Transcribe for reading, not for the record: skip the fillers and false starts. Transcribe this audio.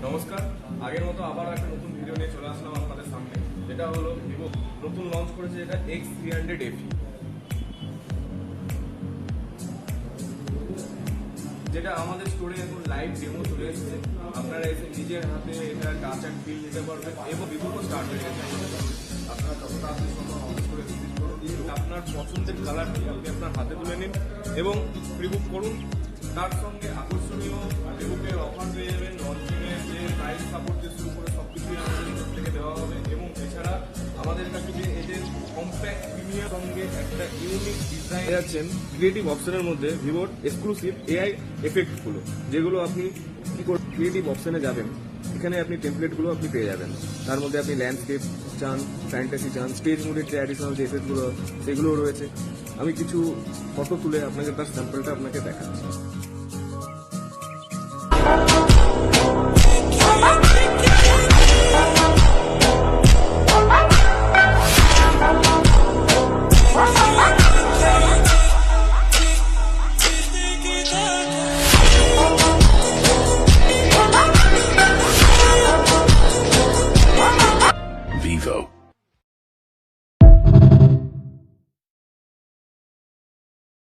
নমস্কার, আগের মতো আবার একটা নতুন ভিডিও নিয়ে চলে আসলাম আপনাদের সামনে। যেটা হলো ভিভো নতুন লঞ্চ করেছে, এটা X300 FE, যেটা আমাদের স্টোরে এখন লাইভ ডেমো চলে এসেছে। আপনারা এসে নিজের হাতে এটা টাচ অ্যান্ড ফিল নিতে পারবেন এবং ভিভো স্টার্ট হয়ে গেছে। আপনারা যত তাড়াতাড়ি সম্ভব অর্ডার করে ভিজিট করুন, আপনার পছন্দের কালারটি আপনি আপনার হাতে তুলে নিন এবং প্রিবুক করুন। তার সঙ্গে আকর্ষণীয় প্রিবুকের অফার পেয়ে যাবেন। লঞ্চিংয়ের যে প্রাইস সাপোর্ট দিয়ে শুরু করে সবকিছুই আমাদের কাছ থেকে দেওয়া হবে এবং এছাড়া আমাদের কাছে যে এদের কম্প্যাক্ট প্রিমিয়ার সঙ্গে একটা ইউনিক ডিজাইন যাচ্ছেন ক্রিয়েটিভ অপশনের মধ্যে ভিভোর এক্সক্লুসিভ এআই এফেক্টগুলো, যেগুলো আপনি কি করে ক্রিয়েটিভ অপশনে যাবেন, এখানে আপনি টেমপ্লেটগুলো আপনি পেয়ে যাবেন। তার মধ্যে আপনি ল্যান্ডস্কেপ চান, ফ্যান্টাসি চান, স্টেজ মুডের যে অ্যাডিশনাল যে এফেক্টগুলো সেগুলোও রয়েছে। আমি কিছু ফটো তুলে আপনাকে তার স্যাম্পলটা আপনাকে দেখাচ্ছি। Vivo.